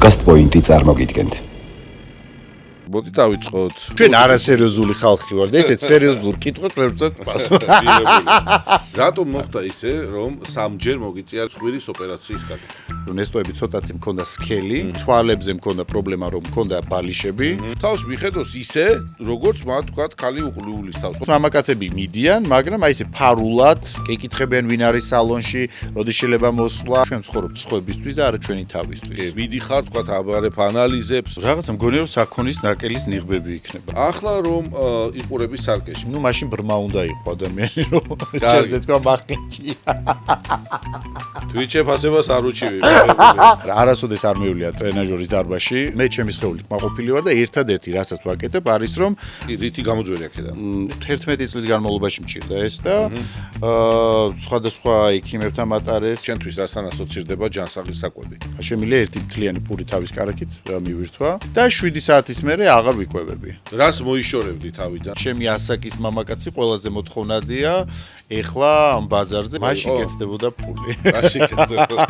Podcast Point-ი წარმოგიდგენთ. მოდი დავიწყოთ. ჩვენ არასერიოზული ხალხი ვართ და ესეც სერიოზულ კითხვებს ვერ ვწევთ პასუხს. რატომ მოხდა ისე, რომ სამჯერ მოგიწია ცხვირის ოპერაციის გაკეთება? ნესტოები ცოტათი მქონდა სქელი, თვალებზე მქონდა პრობლემა, რომ მქონდა ბალიშები. თავს მიხედოს ისე, როგორც მათ თქვა ქალი უყლიულის თავს. მამაკაცები მიდიან, მაგრამ აი ესე ფარულად, ეკითხებიან ვინ არის სალონში, როდის შეიძლება მოსვლა. ჩვენ ცხოვრობთ სხვებისთვის და არა ჩვენი თავისთვის. მიდიხარ თქვა აბარებ ანალიზებს. რაღაცა მგონია რომ საქონის ნაკელის ნიღბები იქნება. ახლა რომ იყურები სარკეში. ნუ მაშინ ბრმა უნდა იყო ადამიანი რომ ჩერზე თქვა მახლიჩი. Twitch-ე ფასებას არ უჩივი. არასოდეს არ მივიდა ტრენაჟორის დარბაზში. მე ჩემი სხეული კმაყოფილი ვარ და ერთადერთი რასაც ვაკეთებ არის რომ რითი გამოძველი აქედან. 11 წლის განმავლობაში მჭირდა ეს და სხვადასხვა ექიმებთან მატარეს. ჩვენთვის რასთან ასოცირდება ჯანსაღლის საკვები? შემიძლია ერთი მთლიანი პური თავის კარაკით მივირთვა და 7 საათის მერე აღარ ვიკვებები. რას მოიშორებდი თავიდან? ჩემი ასაკის მამაკაცი ყველაზე მოთხოვნადია ეხლა ამ ბაზარზე მაშინ კეთდებოდა ფული. მაშინ კეთდებოდა.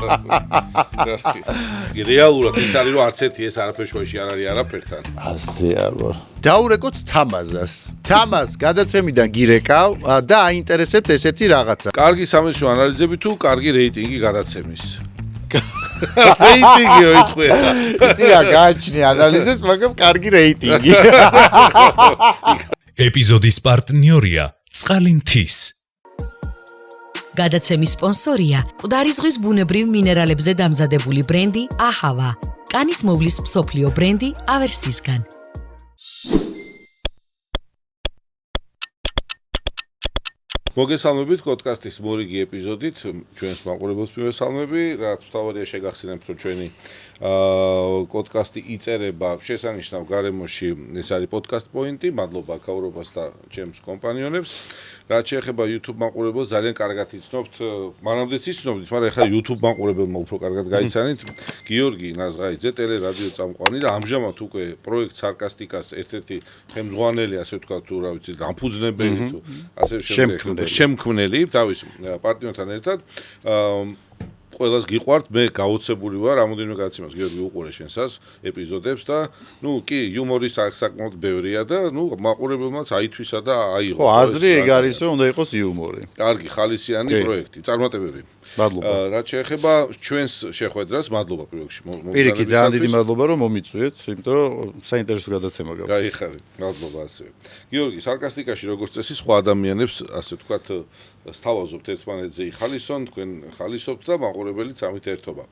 რეალურად ის არის რომ არც ერთი ეს არაფერ შუაში არ არის არაფერთან. ასე არ ვარ. დაურეკოთ თამაზას. თამაზ გადაცემიდან გირეკავ და აინტერესებთ ესეთი რაღაცა. კარგი სამეცნიერო ანალიზები თუ კარგი რეიტინგი გადაცემის? რეიტინგიო იტყვი. იცი რა გააჩნი ანალიზებს, მაგრამ კარგი რეიტინგი. ეპიზოდის პარტნიორია წყალი მთის. გადაცემის სპონსორია მკვდარი ზღვის ბუნებრივ მინერალებზე დამზადებული ბრენდი აჰავა. კანის მოვლის მსოფლიო ბრენდი ავერსისგან. მოგესალმებით პოდკასტის მორიგი ეპიზოდით. ჩვენს მაყურებელს მივესალმები. რაც თავადია შეგახსენებთ, რომ ჩვენი პოდკასტი იწერება შესანიშნავ გარემოში. ეს არის Podcast Point-ი. მადლობა ქაურობას და ჩემს კომპანიონებს. რაც შეეხება YouTube მაყურებელს, ძალიან კარგად იცნობთ. მანამდეც იცნობდით, მაგრამ ახლა YouTube მაყურებელმა უფრო კარგად გაიცანით. გიორგი ნაზღაიძე, ტელერადიო წამყვანი და ამჟამად უკვე პროექტ სარკასტიკას ერთ-ერთი ხელმძღვანელი, ასე ვთქვათ, თუ რა ვიცი, დამფუძნებელი თუ ასე შემქმნელი თავის პარტნიორთან ერთად. ყველას გიყვართ, მე გაოცებული ვარ, რამოდენიმე გადაცემას გიორგი უყურე შენსას ეპიზოდებს და ნუ კი იუმორის საკმაოდ ბევრია და ნუ მაყურებელმაც აითვისა და აიღო. ხო, აზრი ეგ არის რომ უნდა იყოს იუმორი. კარგი ხალისიანი პროექტი, წარმატებები. მადლობა. რაც შეეხება ჩვენს შეხვედრას, მადლობა პირველ რიგში. პირიქით ძალიან დიდი მადლობა რომ მომიწვიეთ, იმიტომ რომ საინტერესო გადაცემა გაქვს. გაიხარეთ, მადლობა ასევე. გიორგი, სარკასტიკაში როგორც წესი სხვა ადამიანებს, ასე ვთქვათ, სთავაზობთ ერთმანეთზე იხალისონ, თქვენ ხალისობთ და მაყურებელიც ამით ერთობა.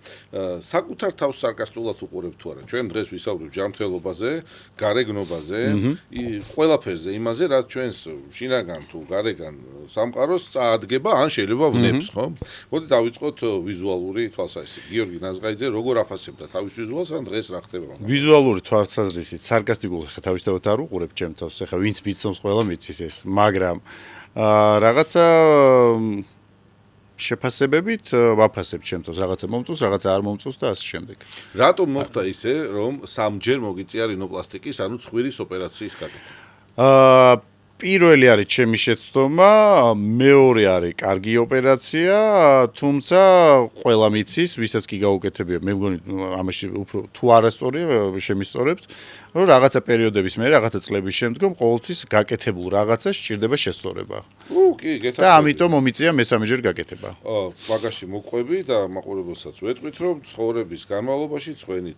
საკუთარ თავს სარკასტულად უყურებთ თუ არა? ჩვენ დღეს ვისაუბრებთ ჯანმრთელობაზე, გარეგნობაზე, ყველაფერზე, იმაზე, რაც ჩვენს შინაგან თუ გარეგან სამყაროს წაადგება, ან შეიძლება ვნებს, ხო? მოდი დავიწყოთ ვიზუალური თვალსაზრისით. გიორგი ნაზღაიძე როგორ აფასებდა თავის ვიზუალს, ან დღეს რა ხდება? ვიზუალური თვალსაზრისით სარკასტიკული ხე თავისთავად არ უყურებ ჩემ თავს, ეხლა ვინც მიცნობს ყველა მიცის ეს, მაგრამ რაღაცა შეფასებებით ვაფასებ ჩემ თავს, რაღაცა მომწონს, რაღაცა არ მომწონს და ასე შემდეგ. რატომ მოხდა ისე, რომ სამჯერ მოგიწია რინოპლასტიკის, ანუ ცხვირის ოპერაციის გაკეთება? პირველი არის ჩემი შეცდომა, მეორე არის კარგი ოპერაცია, თუმცა ყველა მიცის, ვისაც კი გაუკეთებია, მე მგონი ამაში უფრო თუ არასწორია, შემისწორებთ, რომ რაღაცა პერიოდების მერე, რაღაცა წლების შემდგომ ყოველთვის გაკეთებულ რაღაცას სჭირდება შესწორება. კი, გეთახმებით. და ამიტომ მომიწია მესამეჯერ გაკეთება. მაგაში მოყვები და მაყურებელსაც ვეტყვით, რომ ცხოვრების განმავლობაში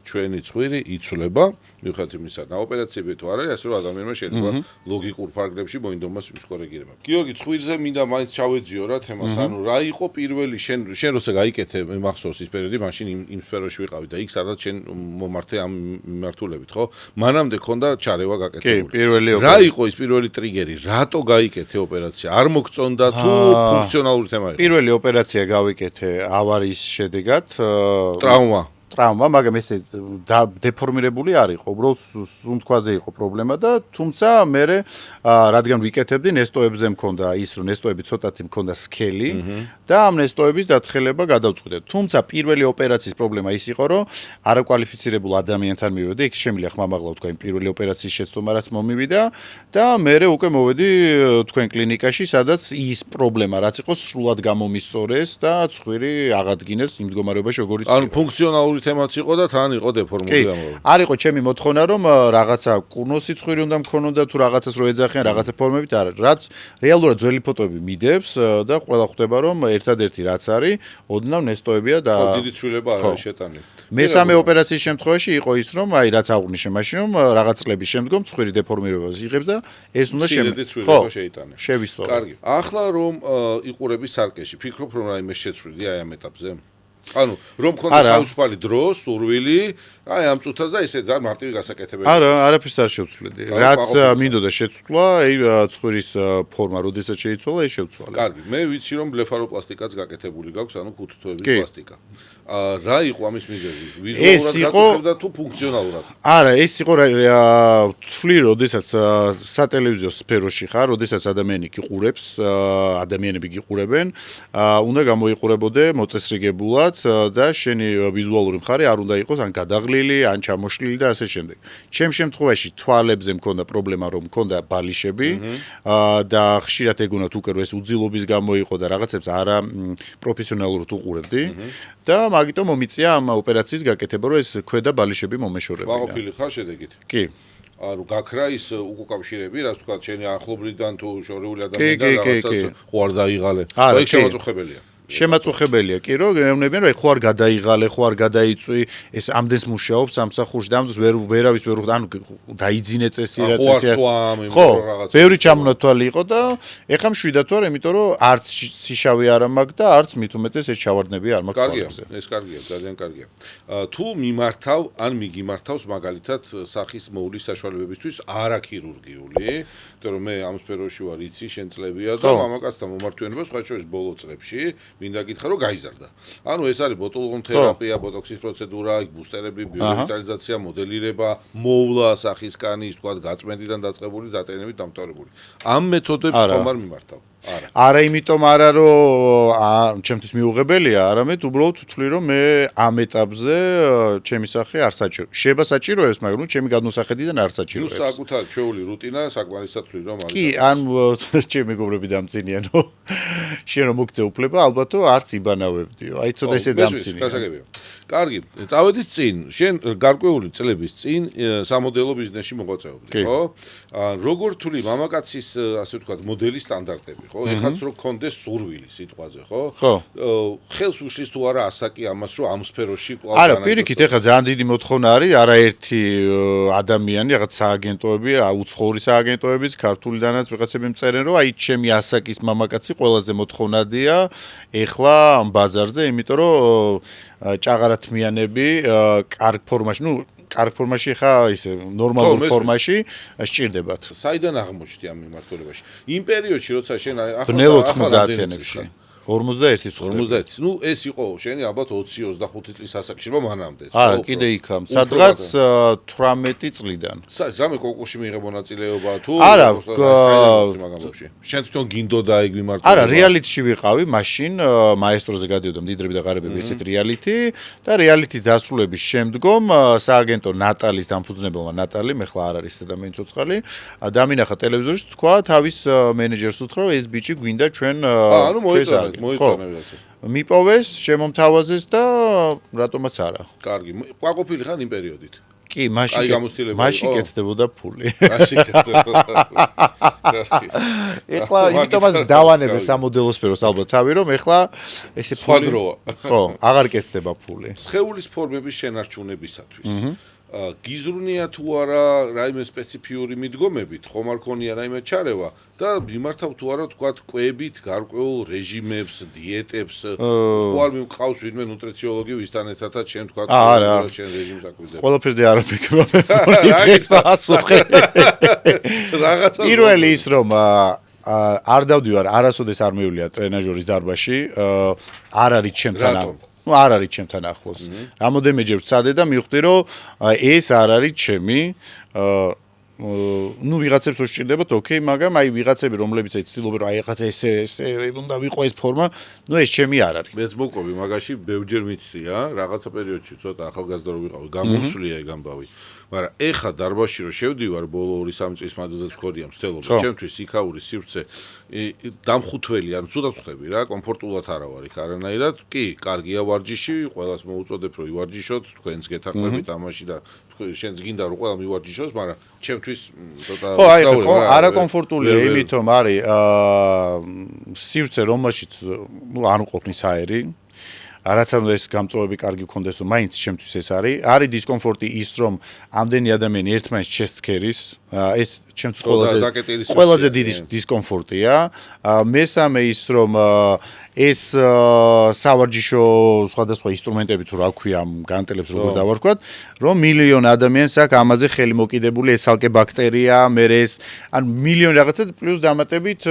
ჩვენი ცხვირი იცვლება, მიუხედავად იმისა, რა ოპერაციები თუ არ არის, ასე რომ ადამიანმა შეიძლება ლოგიკურ ფარგლებში მოინდომას ის კორეგირება. გიორგი, ცხვირზე მინდა მაინც ჩავეძიო რა თემას, ანუ რა იყო პირველი შენ როცა გაიკეთე მახსოვს ის პერიოდი, მაშინ იმ სფეროში ვიყავი და იქ სადაც შენ მომართე ამ მიმართულებით, ხო? მანამდე ქონდა ჩარევა გაკეთებული. კი, პირველი რა იყო ის პირველი ტრიგერი? რატო გაიკეთე ოპერაცია? არ მოგწონდა თუ ფუნქციონალური თემა იყო? პირველი ოპერაცია გავიკეთე ავარიის შედეგად, ტრავმა, მაგრამ ესე დეფორმირებული არ იყო, უბრალოდ სუნთქვაზე იყო პრობლემა და თუმცა მე რადგან ვიკეთებდი ნესტოებზე მქონდა ის რომ ნესტოები ცოტათი მქონდა სქელი და ამ ნესტოების დათხელება გადავწყვიტე. თუმცა პირველი ოპერაციის პრობლემა ის იყო რომ არაკვალიფიცირებულ ადამიანთან მივედი, იქ შემიძლია ხმამაღლა ვთქვა იმ პირველი ოპერაციის შეცდომა რაც მომივიდა და მე უკვე მოვედი თქვენ კლინიკაში, სადაც ის პრობლემა რაც იყო სრულად გამომისწორეს და ცხვირი აღადგინეს იმ მდგომარეობაში როგორიც ანუ ფუნქციონალური პერსონალური თემაც იყო და თან იყო დეფორმული ამბავი. არ იყო ჩემი მოთხოვნა რომ რაღაცა კურნოსიცხვირი უნდა მქონოდა თუ რაღაცას რო ეძახიან რაღაცა ფორმებით არა რაც რეალურად ძველი ფოტოები მიდევს და ყველა ხვდება რომ ერთადერთი რაც არის ოდნავ ნესტოებია და დიდი ცვლილება არ არის შეტანილი. მესამე ოპერაციის შემთხვევაში იყო ის რომ აი რაც აღნიშნე მაშინ რომ რაღაც წლების შემდგომ ცხვირი დეფორმირებას იღებს და ეს უნდა შეიტანეს. შევისწავლო. კარგი. ახლა რომ იყურები სარკეში, ფიქრობ რომ რაიმე შეცვლილი აი ამ ეტაპზე? ანუ რომ მქონდეს თავისუფალი დრო, სურვილი, აი ამ წუთას და ესე ძალიან მარტივი გასაკეთებელი. არა, არაფერს არ შევცვლიდი. რაც მინდოდა შეცვლა, აი ცხვირის ფორმა, როდესაც შეიცვალა, ეს შევცვალე. კარგი, მე ვიცი რომ ბლეფაროპლასტიკაც გაკეთებული გაქვს, ანუ ქუთუთოების პლასტიკა. რა იყო ამის მიზეზი? ვიზუალურად გაკეთდა თუ ფუნქციონალურად? არა, ეს იყო თვლი, როდესაც სატელევიზიო სფეროში ხარ, როდესაც ადამიანები გიყურებენ, უნდა გამოიყურებოდე მოწესრიგებულად და შენი ვიზუალური მხარე არ უნდა იყოს ან გადაღლილი, ან ჩამოშლილი და ასე შემდეგ. ჩემ შემთხვევაში თვალებზე მქონდა პრობლემა, რომ მქონდა ბალიშები და ხშირად ეგონათ უკვე რომ ეს უძილობის გამო იყო და რაღაცებს არა პროფესიონალურად უყურებდი და მაგიტომ მომიწია ამ ოპერაციის გაკეთება, რომ ეს ქვედა ბალიშები მომეშორებინა. ვაყოფილი ხარ შედეგით? კი. ანუ გაქრა ის უკავშირები, რაც თქვა, შენი ახლობლიდან თუ შორეული ადამიანთან რაღაცას ხო არ დაიღალე. აი შემაწუხებელია. შემაწუხებელია კი რომ ეუბნებიან რომ ხო არ გადაიღალე, ხო არ გადაიწვი, ეს ამდენს მუშაობს სამსახურში და ამდენს ვერავის ვერ ანუ დაიძინე წესი რა წესი. ხო, ბევრი ჩამონათვალი იყო და ეხლა მშვიდად ვარ, იმიტომ რომ არც სიშავი არ მაქვს და არც მით უმეტეს ეს ჩავარდნები არ მაქვს. კარგია, ეს კარგია, ძალიან კარგია. თუ მიმართავ ან მიგიმართავს მაგალითად სახის მოვლის საშუალებებისთვის არაქირურგიული, იმიტომ რომ მე ამ სფეროში ვარ, იცი, შენ წლებია და მამაკაცთან მომართვენება სხვა შორის ბოლო წლებში მინდა გითხრა რომ გაიზარდა. ანუ ეს არის ბოტულოზ თერაპია, ბოტოქსის პროცედურა, ბუსტერები, ბიორევიტალიზაცია, მოდელირება, მოვლა სახის კანის, თქვა გაწმენდიდან დაწყებული დატენებით დამთავრებული. ამ მეთოდებს ხომ არ მიმართავ? არა, იმიტომ არა რომ ჩემთვის მიუღებელია, არამედ უბრალოდ ვთვლი რომ მე ამ ეტაპზე ჩემი სახე არ საჭირო. შეიძლება საჭიროებს, მაგრამ ჩემი გადმოსახედიდან არ საჭიროებს. ნუ საკუთარ ჩვეული რუტინა საკმარისად ვთვლი რომ არის. კი, ან ჩემი მეგობრები დამწინიანო. შენ რომ მოგწე უფლება, ალბათო არც იბანავებდიო. აი ცოტა ესე დამწინია. გასაგებია. კარგი, წავედით წინ. შენ გარკვეული წლების წინ სამოდელო ბიზნესში მოღვაწეობდი, ხო? როგორ თვლი მამაკაცის ასე ვთქვათ მოდელის სტანდარტები, ხო? ეხაც რო გქონდეს სურვილი სიტყვაზე, ხო? ხელს უშლის თუ არა ასაკი ამას რომ ამ სფეროში კვლავ არა, პირიქით, ეხლა ძალიან დიდი მოთხოვნა არის, არაერთი ადამიანი, რაღაც სააგენტოები, უცხოური სააგენტოებიც, ქართულიდანაც ვიღაცები მწერენ, რომ აი ჩემი ასაკის მამაკაცი ყველაზე მოთხოვნადია ეხლა ამ ბაზარზე, იმიტომ რომ ჭაღარათმიანები კარგ ფორმაში, ნუ კარგ ფორმაში ხა ისე ნორმალურ ფორმაში სჭირდებათ. საიდან აღმოჩნდი ამ მიმართულებაში? იმ პერიოდში, როცა შენ ახლა 90-იანებში 41. ნუ ეს იყო შენი ალბათ 20-25 წლის ასაკში რომ მანამდე. არა, კიდე იქამ. სადღაც 18 წლიდან. სამე კონკურსში მიიღე მონაწილეობა თუ არა, შენ თვითონ გინდოდა იქ მიმართულება? არა, რეალიტიში ვიყავი, მაშინ მაესტროზე გადიოდა მდიდრები და ღარიბები ესეთ რეალიტი და რეალიტის დასრულების შემდგომ სააგენტო ნატალის დამფუძნებელმა ნატალი, მე ხლა არ არის ადამიანი ცოცხალი, დამინახა ტელევიზორში, თქვა თავის მენეჯერს უთხრა, რომ ეს ბიჭი გვინდა ჩვენ ანუ მოიწონა მიპოვეს, შემომთავაზეს და რატომაც არა. კარგი, ყვაყოფილი ხარ იმ პერიოდით? კი, მაშინ კეთდებოდა ფული. ეხლა იმიტომაც დავანებე სამოდელო სფეროს ალბათ თავი რომ ეხლა ესე ფული ხო, აღარ კეთდება ფული. სხეულის ფორმების შენარჩუნებისათვის გიზრუნია თუ არა რაიმე სპეციფიური მიდგომებით, ხომ არ ქონია რაიმე ჩარევა და მიმართავ თუ არა თქვათ კვებით, გარკვეულ რეჟიმებს, დიეტებს, ხო არ მიყავს ვინმე ნუტრიციოლოგი ვისთან ერთადაც შენ თქვათ შენ რეჟიმს აკვირდებ. ყველაფერზე არ ვფიქრობ. დღეს პასუხი. რაღაცა პირველი ის რომ არ დავდივარ, არასოდეს არ მივлия ტრენაჟორის დარბაზში, არ არის ჩემთან ну არ არის ჩემთან ახლოს. რამოდენიმეჯერ ვცადე და მივხვდი რომ ეს არ არის ჩემი ნუ ვიღაცებს უშჭირდებათ, ოკეი, მაგრამ აი ვიღაცები, რომლებიც ცდილობენ, რომ აი ახაც ესე უნდა ვიყო ეს ფორმა, ნუ ეს ჩემი არ არის. მეც მოყვები, მაგაში ბევრჯერ მიცდია, რაღაცა პერიოდში ცოტა ახალგაზრდა რო ვიყავი, გამოსვლია ეგ ამბავი. მაგრამ ეხა დარბაზში რო შევდივარ ბოლო 2-3 წლის მანძილზეც ვქორია მცდელობა, ჩემთვის იქაური სივრცე დამხუთველი, ანუ ცუდად ხვდები რა, კომფორტულად არა ვარ იქ არანაირად. კი, კარგია ვარჯიში, ყველას მოუწოდებ რომ ივარჯიშოთ, თქვენც გეთანხმებით ამაში და შენც გინდა რომ ყველა მივარჯიშოს, მაგრამ ჩემთვის ცოტა ხო, აი არაკომფორტულია იმითომ არის სივრცე რომელშიც ნუ არ უყოფნის აერი. რაც არ უნდა ეს გამწვევები კარგი გქონდეს, რომ მაინც ჩემთვის ეს არის. არის დისკომფორტი ის, რომ ამდენი ადამიანი ერთმანეთს შესცქერის, ეს ჩემთვის ყველაზე დიდი დისკომფორტია. მესამე ის, რომ ეს სავარჯიშო სხვადასხვა ინსტრუმენტები თუ რა ქვია, განტელებს როგორ დავარქვათ, რომ მილიონი ადამიანს აქვს ამაზე ხელი მოკიდებული, ეს ალკე ბაქტერია, მე ეს ან მილიონი რაღაცა პლუს დამატებით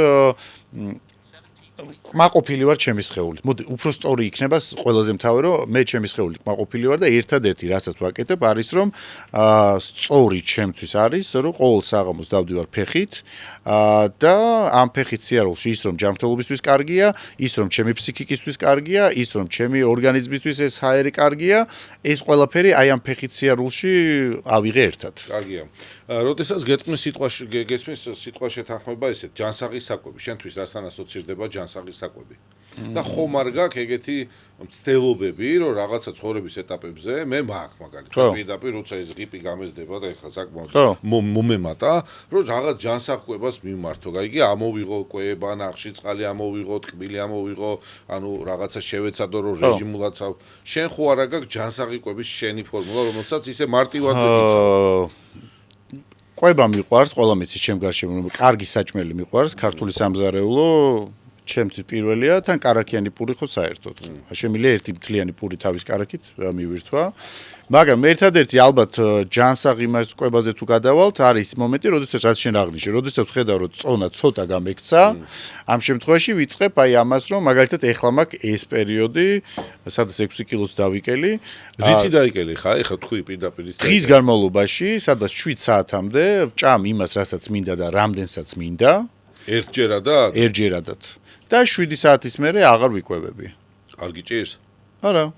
კმაყოფილი ვარ ჩემი სხეულით. მოდი, უფრო სწორი იქნება ყველაზე მთავარი, რომ მე ჩემი სხეულით კმაყოფილი ვარ და ერთადერთი რასაც ვაკეთებ არის, რომ სწორი ჩემთვის არის, რომ ყოველ საღამოს დავდივარ ფეხით და ამ ფეხით სიარულში ის, რომ ჯანმრთელობისთვის კარგია, ის, რომ ჩემი ფსიქიკისთვის კარგია, ის, რომ ჩემი ორგანიზმისთვის ეს ჰაერი კარგია, ეს ყველაფერი აი ამ ფეხით სიარულში ავიღე ერთად. კარგია. როდესაც გესმის სიტყვა შეთანხმება ესეთ ჯანსაღის საკვები, შენთვის რასთან ასოცირდება ჯანსაღის საკვები. და ხომ არ გაქვს ეგეთი მცდელობები, რომ რაღაცა ცხოვრების ეტაპებზე მე მაქვს მაგალითად პირდაპირ როცა ეს ღიპი გამეზდება და ეხლა საკმაოდ მომემატა, რომ რაღაც ჯანსაღკვებას მიმართო. გაიგე, ამოვიღო კვება, ნახში წყალი ამოვიღო, ტკბილი ამოვიღო, ანუ რაღაცა შევეცადო, რომ რეჟიმულად შენ ხო არა გაქვს ჯანსაღი კვების შენი ფორმულა, რომელსაც ისე მარტივად იცავ. კვება მიყვარს, ყველა მეცის ჩემ გარშემო, კარგი საჭმელი მიყვარს, ქართული სამზარეულო ჩემთვის პირველია, თან კარაქიანი პური ხო საერთოდ. შემიძლია ერთი მთლიანი პური თავის კარაქით მივირთვა. მაგრამ ერთადერთი ალბათ ჯანსაღ იმას კვებაზე თუ გადავალთ, არის მომენტი, როდესაც რაც შენ აღნიშნე, როდესაც ხედავ, რომ წონა ცოტა გამექცა, ამ შემთხვევაში ვიწყებ აი ამას, რომ მაგალითად ეხლა მაქვს ეს პერიოდი, სადაც 6 კილოც დავიკელი. რითი დაიკელი ხა? ეხლა თქვი პირდაპირ დღის განმავლობაში, სადაც 7 საათამდე ვჭამ იმას, რასაც მინდა და რამდენსაც მინდა. ერთჯერადად? ერთჯერადად. და 7 საათის მერე აღარ ვიკვებები. კარგი ჭირს? არა.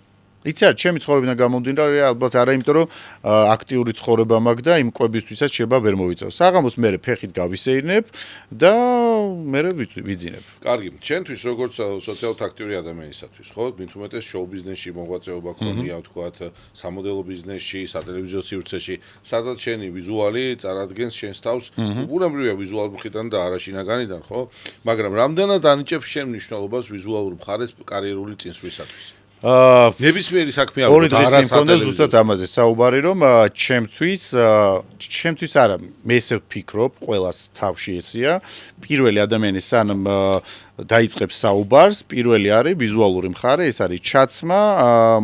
იცი რა, ჩემი ცხოვრებიდან გამომდინარე, ალბათ არა, იმიტომ რომ აქტიური ცხოვრება მაქვს და იმ კვებისთვისაც შეიძლება ვერ მოვიწევ. საღამოს მერე ფეხით გავისეირნებ და მერე ვიძინებ. კარგი, ჩემთვის როგორც სოციალურად აქტიური ადამიანისათვის, ხო? მით უმეტეს შოუ ბიზნესში მოღვაწეობა ქონია, ვთქვათ, სამოდელო ბიზნესში, სატელევიზიო სივრცეში, სადაც შენი ვიზუალი წარადგენს შენს თავს, უბრალოდ ვიზუალურ მხრიდან და არა შინაგანიდან, ხო? მაგრამ რამდენად ანიჭებს შენ მნიშვნელობას ვიზუალურ მხარეს კარიერული წინსვლისათვის? ნებისმიერი საქმე არ ორი დღის იმქონდა ზუსტად ამაზე საუბარი, რომ ჩემთვის არა, მე ესე ვფიქრობ, ყველას თავში ესეა, პირველი ადამიანი სანამ დაიწყებს საუბარს, პირველი არის ვიზუალური მხარე, ეს არის ჩაცმა,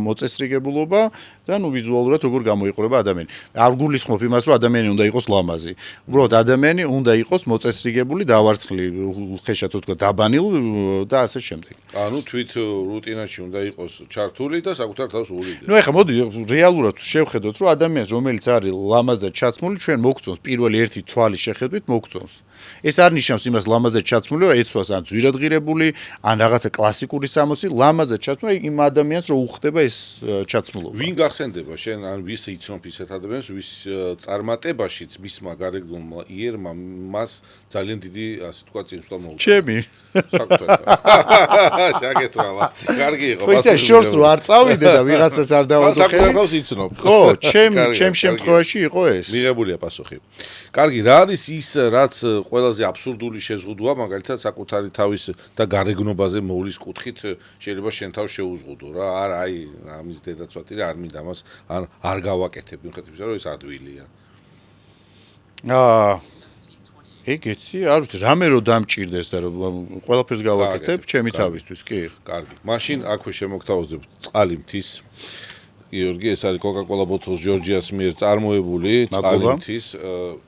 მოწესრიგებულობა და ნუ ვიზუალურად როგორ გამოიყურება ადამიანი. არ გულისხმობ იმას, რომ ადამიანი უნდა იყოს ლამაზი. უბრალოდ ადამიანი უნდა იყოს მოწესრიგებული, დავარცხლი, ხეშად თქვა დაბანილ და ასე შემდეგ. ანუ თვით რუტინაში უნდა იყოს ჩართული და საკუთარ თავს უვლიდეს. ნუ ეხლა მოდი რეალურად შევხედოთ, რომ ადამიანს რომელიც არის ლამაზად ჩაცმული, ჩვენ მოგწონს პირველი ერთი თვალი შეხედვით მოგწონს. ეს არ ნიშნავს იმას ლამაზად ჩაცმული, რომ ეცვას ან ძვირადღირებული, ან რაღაცა კლასიკური სამოსი, ლამაზად ჩაცმული იმ ადამიანს რო უხდება ეს ჩაცმულობა. ვინ გახსენდება შენ ან ვის იცნობ ისეთ ადამიანს, ვის წარმატებაშიც მისმა გარეგნულმა იერმა მას ძალიან დიდი, ასე თქვა, წინსვლა მოუწოდა. ჩემი საკუთარ. შეგეთვალა. კარგი იყო. ხო, იცი შორს რო არ წავიდე და ვიღაცას არ დავადო ხელი. საკუთარ თავს იცნობ. ხო, ჩემ შემთხვევაში იყო ეს. მიღებულია პასუხი. კარგი, რა არის ის, რაც ყველაზე აბსურდული შეზღუდვა, მაგალითად საკუთარი თავის და გარეგნობაზე მოვლის კუთხით შეიძლება შენ თავს შეუზღუდო რა. არა, აი, ამის დედაცვათი რა არ მინდა მას არ გავაკეთებ, მიუხედავად იმისა, რომ ეს ადვილია. ეგეთი, არ ვიცი, რამე რო დამჭირდეს და რომ ყველაფერს გავაკეთებ ჩემი თავისთვის, კი. კარგი. მაშინ აქვე შემოგთავაზებ წყალი მთის. გიორგი, ეს არის Coca-Cola ბოთლს ჯორჯიას მიერ წარმოებული წყალი მთის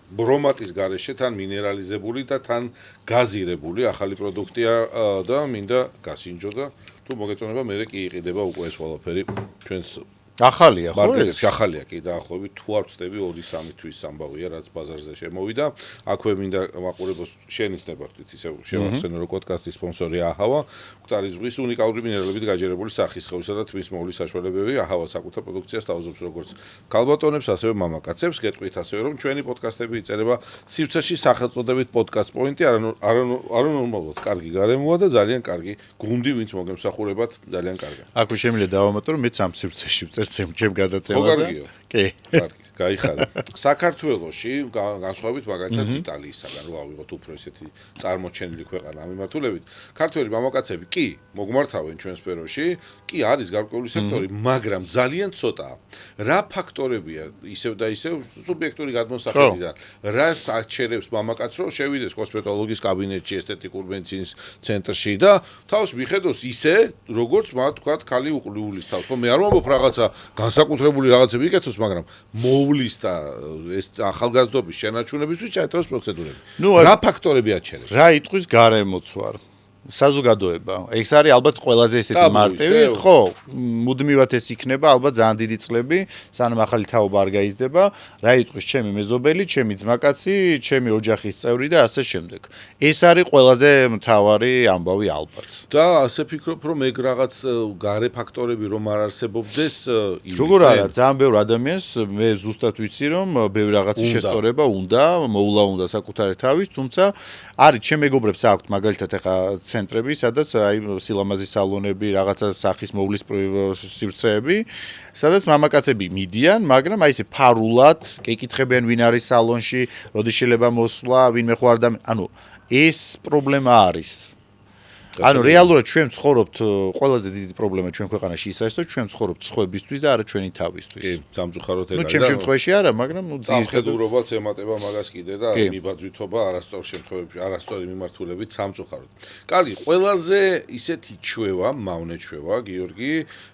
ბრომატის გარეშე თან მინერალიზებული და თან გაზირებული ახალი პროდუქტია და მინდა გასინჯო და თუ მოგეწონება მე კი იყიდება უკვე ეს ყველაფერი ჩვენს ახალია ხო ეს? ახალია კი დაახლოებით თუ არ ვწდები 2-3 თვის ამბავია რაც ბაზარზე შემოვიდა. აქვე მინდა მაყურებელს შენიშნებათ ისე შევახსენო რომ პოდკასტის სპონსორი აჰავა, მკვდარი ზღვის უნიკალური მინერალებით გაჯერებული სახის ხოვისა და თმის მოვლის საშუალებები აჰავა საკუთარ პროდუქციას თავაზობს როგორც ქალბატონებს, ასევე მამაკაცებს. გეტყვით ასევე რომ ჩვენი პოდკასტები იწერება სივრცეში სახელწოდებით პოდკასტ პოინტი, არანორმალურად კარგი გარემოა და ძალიან კარგი გუნდი, ვინც მოგემსახურებათ, ძალიან კარგია. აქვე შემიძლია დავამატო რომ მეც ამ სივრცეში ვწერს ჩემ გადაცემაზე. კი. კარგი. გაიხარა. საქართველოში განსხვავებით მაგალითად იტალიისაგან რო ავიღოთ უფრო ესეთი წარმოჩენილი ქვეყანა ამ მიმართულებით, ქართველი მამაკაცები კი მოგმართავენ ჩვენ სფეროში, კი არის გარკვეული სექტორი, მაგრამ ძალიან ცოტაა. რა ფაქტორებია ისევ და ისევ სუბიექტური გადმოსახედიდან, რას აჩერებს მამაკაცს რომ შევიდეს კოსმეტოლოგის კაბინეტში, ესთეტიკურ მედიცინის ცენტრში და თავს მიხედოს ისე, როგორც მათ თქვათ ქალი უყლიულის თავს. ხო მე არ ვამბობ რაღაცა განსაკუთრებული რაღაცები იკეთოს, მაგრამ მოვლის და ეს ახალგაზრდობის შენარჩუნებისთვის ჩაეთროს პროცედურები. რა ფაქტორები აჩერებს? რა იტყვის გარემოცვარ? საზოგადოება. ეს არის ალბათ ყველაზე ესეთი მარტივი, ხო, მუდმივად ეს იქნება, ალბათ ძალიან დიდი წლები, სანამ ახალი თაობა არ გაიზრდება, რა იტყვის ჩემი მეზობელი, ჩემი ძმაკაცი, ჩემი ოჯახის წევრი და ასე შემდეგ. ეს არის ყველაზე მთავარი ამბავი ალბათ. და ასე ფიქრობ, რომ ეგ რაღაც გარე ფაქტორები რომ არ არსებობდეს, როგორ არა, ძალიან ბევრ ადამიანს მე ზუსტად ვიცი, რომ ბევრ რაღაცის შესწორება უნდა, მოვლა უნდა საკუთარი თავის, თუმცა არის ჩემ მეგობრებს აქვთ მაგალითად ახლა ცენტრები, სადაც აი სილამაზის სალონები, რაღაცა სახის მოვლის სივრცეები, სადაც მამაკაცები მიდიან, მაგრამ აი ესე ფარულად ეკითხებიან ვინ არის სალონში, როდის შეიძლება მოსვლა, ვინმე ხო არ და ანუ ეს პრობლემა არის. ანუ რეალურად ჩვენ ვცხოვრობთ ყველაზე დიდი პრობლემა ჩვენ ქვეყანაში ის არის, რომ ჩვენ ვცხოვრობთ სხვებისთვის და არა ჩვენი თავისთვის. კი, სამწუხაროდ ეგ არის. ნუ ჩემ შემთხვევაში არა, მაგრამ ნუ ძირითადურობაც ემატება მაგას კიდე და მიბაძვითობა არასწორ შემთხვევებში, არასწორი მიმართულებით სამწუხაროდ. კარგი, ყველაზე ისეთი ჩვევა, მავნე ჩვევა, გიორგი,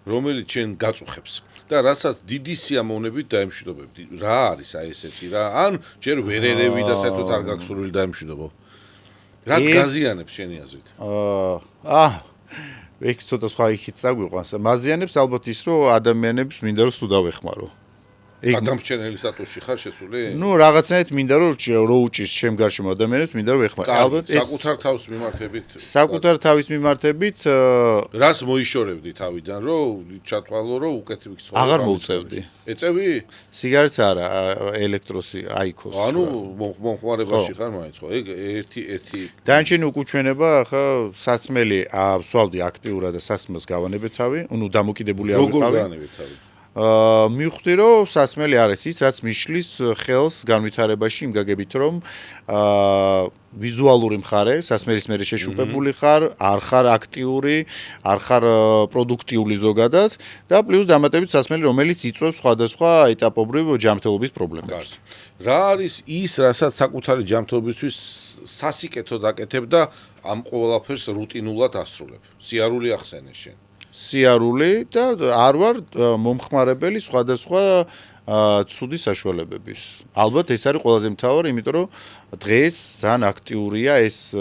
რომელიც ჩვენ გაწუხებს. და რასაც დიდი სიამოვნებით დაემშვიდობებდი. რა არის აი ესეთი რა? ან ჯერ ვერ ერევი და საერთოდ არ გაგსურვილი დაემშვიდობო. რაც გაზიანებს შენი აზრით? ეგ ცოტა სხვა იქით წაგვიყვანს. მაზიანებს ალბათ ის, რომ ადამიანებს მინდა რომ სუდავ ეხმარო. გადამრჩენელი სტატუსში ხარ შესული? ნუ რაღაცნაირად მინდა რომ უჭირს ჩემ გარშემო ადამიანებს, მინდა რომ ეხმარო. ალბათ ეს საკუთარ თავს მიმართებით. საკუთარ თავის მიმართებით რას მოიშორებდი თავიდან, რომ ჩათვალო, რომ უკეთ ვიცხოვრო. აღარ მოვწევდი. ეწევი? სიგარეტს არა, ელექტროსი, აიქოს. ანუ მომხმარებაში ხარ მაინც ხო? ეგ ერთი დანარჩენი უკუჩვენება, ახლა სასმელი ვსვავდი აქტიურად და სასმელს გავანებე თავი, ანუ დამოკიდებული არ ვიყავი. როგორ გავანებე თავი? მივხვდი რომ სასმელი არის ის რაც მიშლის ხელს განვითარებაში იმ გაგებით რომ ვიზუალური მხარე სასმელის მერე შეშუპებული ხარ არ ხარ აქტიური არ ხარ პროდუქტიული ზოგადად და პლუს დამატებით სასმელი რომელიც იწვევს სხვადასხვა ეტაპობრივ ჯანმრთელობის პრობლემებს რა არის ის რასაც საკუთარი ჯანმრთელობისთვის სასიკეთოდ აკეთებ და ამ ყველაფერს რუტინულად ასრულებ სიარული ახსენე შენ სიარული და არ ვარ მომხმარებელი სხვადასხვა ცუდი საშუალებების. ალბათ ეს არის ყველაზე მთავარი, იმიტომ რომ დღეს ძალიან აქტიურია ეს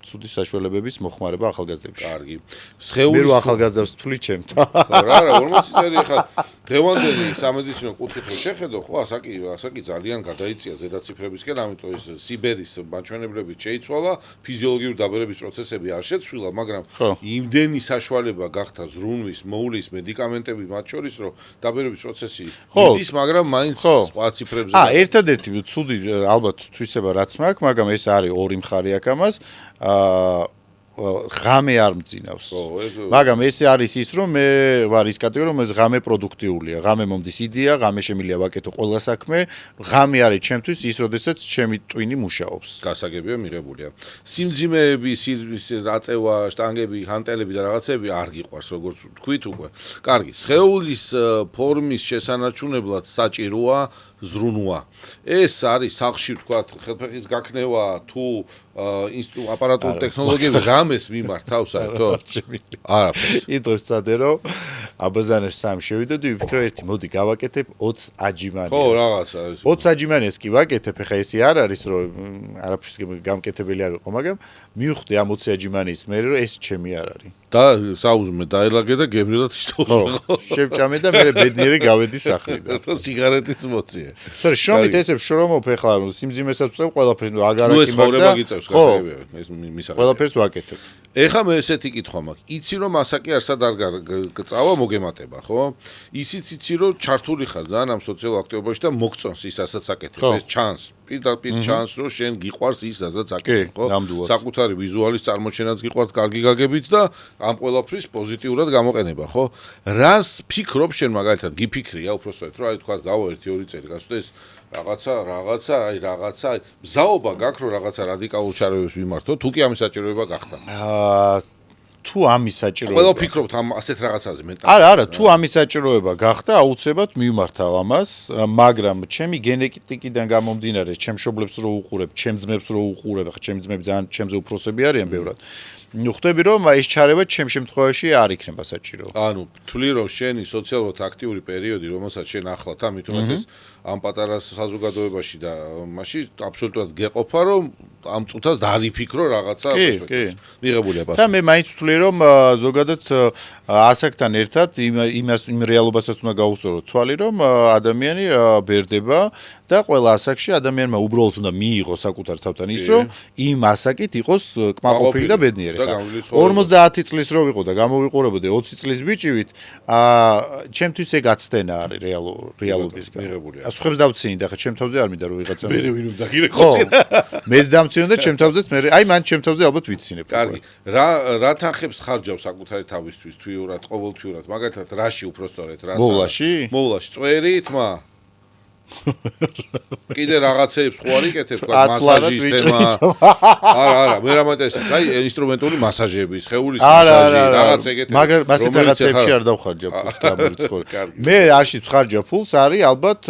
ცუდი საშუალებების მოხმარება ახალგაზრდებში. კარგი. მე რო ახალგაზრდებს ვთვლი ჩემთ. რა, 40 წელი ხა დღევანდელი სამედიცინო კუთხით რო შეხედო, ხო, ასაკი ძალიან გადაიწია ზედაციფრებისკენ, ამიტომ ეს სიბერის მაჩვენებლებით შეიცვალა, ფიზიოლოგიური დაბერების პროცესები არ შეცვლილა, მაგრამ იმდენი საშუალება გახდა ზრუნვის, მოვლის, მედიკამენტები მათ შორის, რომ დაბერების პროცესი მიდის, მაგრამ მაინც სხვა ციფრებზე. ერთადერთი ცუდი ალბათ თვისება რაც მაქვს, მაგრამ ეს არის ორი მხარე აქ ამას. ღამე არ მძინავს. მაგრამ ეს არის ის რომ მე ვარ ის კატეგორია რომ ეს ღამე პროდუქტიულია. ღამე მომდის იდეა, ღამე შემიძლია ვაკეთო ყველა საქმე. ღამე არის ჩემთვის ის, როდესაც ჩემი ტვინი მუშაობს. გასაგებია მიღებულია. სიმძიმეები, აწევა, შტანგები, ჰანტელები და რაღაცები არ გიყვარს, როგორც თქვით უკვე. კარგი, სხეულის ფორმის შესანარჩუნებლად საჭიროა ზრუნვა. ეს არის სახლში ვთქვათ, ხელფეხის გაქნევა თუ აპარატური ტექნოლოგიები რამეს მიმართავს საერთოდ? არაფერს. იდროს წადე რომ აბაზანეს სამ შევიდოდი, ვიფიქრე ერთი, მოდი გავაკეთებ 20 აჯიმანი. ხო, რაღაცა ეს. 20 აჯიმანეს კი ვაკეთებ, ეხა ესე არ არის რომ არაფერს გამკეთებელი არ იყო, მაგრამ მივხვდი ამ 20 აჯიმანის მერე რომ ეს ჩემი არ არის. და საუზმე დაელაგე და გემრიელად ისწავლე. ხო, შევჭამე და მე ბედნიერი გავედი სახლიდან. და სიგარეტიც მოწიე. თორე შრომით ესე შრომობ ეხლა სიმძიმესაც ვწევ ყველაფერს აგარაკი ნუ ეს ხოვრება გიწევს ხასებია ეს მისაღები. ყველაფერს ვაკეთებ. ეხლა მე ესეთი კითხვა მაქვს. იცი რომ ასაკი არსად არ გწავა მოგემატება, ხო? ისიც იცი რომ ჩართული ხარ ძალიან ამ სოციალურ აქტივობაში და მოგწონს ის რასაც აკეთებ. ეს ჩანს. პირდაპირ ჩანს რომ შენ გიყვარს ის რასაც აკეთებ, ხო? საკუთარი ვიზუალის წარმოჩენაც გიყვარს კარგი გაგებით და ამ ყველაფრის პოზიტიურად გამოყენება, ხო? რას ფიქრობ შენ მაგალითად გიფიქრია უბრალოდ რომ აი თქვა გავა 1-2 წელი გასვდეს რაღაცა მზაობა გაქვს რომ რაღაცა რადიკალურ ჩარეულებს ვიმართო თუ კი ამის საჭიროება გახდა თუ ამის საჭიროება ყველა ფიქრობთ ამ ასეთ რაღაცაზე მენტალურად არა თუ ამის საჭიროება გახდა აუცილებლად მივმართავ ამას მაგრამ ჩემი გენეტიკიდან გამომდინარე ჩემ მშობლებს რო უყურებ ჩემ ძმებს რო უყურებ ხა ჩემი ძმები ძალიან ჩემზე უფროსები არიან ბევრად ნუ ხვდები რომ ეს ჩარევა ჩემ შემთხვევაში არ იქნება საჭირო ანუ თვლი რომ შენი სოციალურად აქტიური პერიოდი რომელსაც შენ ახლავთ ამიტომაც ეს ამ პატარა საზოგადოებაში და მაშინ აბსოლუტურად გეყოფა რომ ამ წუთას დაიფიქრო რაღაცა მიღებულია პასუხი. და მე მაინც ვთვლი რომ ზოგადად ასაკთან ერთად იმ რეალობასაც უნდა გაუსწორო თვალი რომ ადამიანი ბერდება და ყველა ასაკში ადამიანმა უბრალოდ უნდა მიიღოს საკუთარ თავთან ის რომ იმ ასაკით იყოს კმაყოფილი და ბედნიერი ხა 50 წლის რო ვიყო და გამოვიყურებოდე 20 წლის ბიჭივით ჩემთვის ეგ აცდენა არის რეალობისგან სხვებს დავცინი და ხა ჩემ თავზე არ მინდა რომ ვიღაცა მე ვინ უნდა გირეკოცინა მეც დამცინო და ჩემ თავზეც მე აი მან ჩემ თავზე ალბათ ვიცინებ კარგი რა თანხებს ხარჯავს საკუთარი თავისთვის თვიურად ყოველთვიურად მაგალითად რაში უпроსწორეთ რა მოვლაში წვერით მა კიდე რაღაცეებს ხო არ იკეთებ თქვა მასაჟის თემა არა მე რამატეს აი ინსტრუმენტული მასაჟები სხეულის მასაჟი რაღაც ეგეთი მაგრამ მასეთ რაღაცებში არ დავხარჯა ფულს გამორიცხო მე არში ვხარჯა ფულს არის ალბათ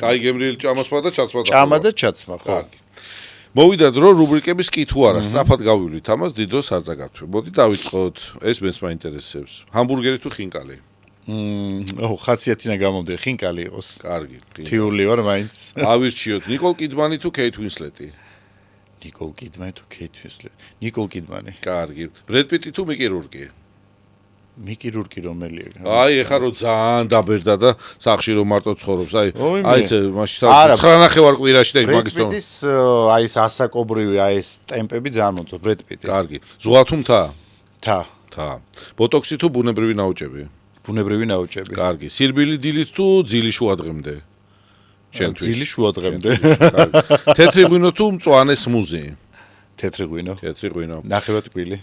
კაი გემრიელი ჭამასმა და ჩაცმა ჭამა და ჩაცმა ხო მოვიდა დრო რუბრიკების კითხვა რა სწრაფად გავივლით ამას დიდოს არ ზაგავთ მოდი დავიწყოთ ეს მეც მაინტერესებს ჰამბურგერი თუ ხინკალი ხასიათინა გამომდე ხინკალი იყოს. კარგი. თიული ვარ მაინც. ავირჩიოთ ნიკოლ კიდმანი თუ კეით უინსლეტი? ნიკოლ კიდმანი თუ კეით უინსლეტი? ნიკოლ კიდმანი. კარგი. ბრედ პიტი თუ მიკი რურკი? მიკი რურკი რომელია? აი ეხა რო ძალიან დაბერდა და სახში რო მარტო ცხოვრობს. აი ეს მაშინ თავი 9 ნახევარ კვირაში და მაგის თქო. ბრედ პიტის აი ეს ასაკობრივი აი ეს ტემპები ძალიან მოწონს ბრედ პიტი. კარგი. ზღვა თუ მთა? მთა. ბოტოქსი თუ ბუნებრივი ნაოჭები? ბუნებრივი ნაოჭები. კარგი. სირბილი დილით თუ ძილი შუადღემდე? შენთვის. ძილი შუადღემდე. თეთრი ღვინო თუ მწვანე სმუზი? თეთრი ღვინო. თეთრი ღვინო. ნახევარ ტკბილი.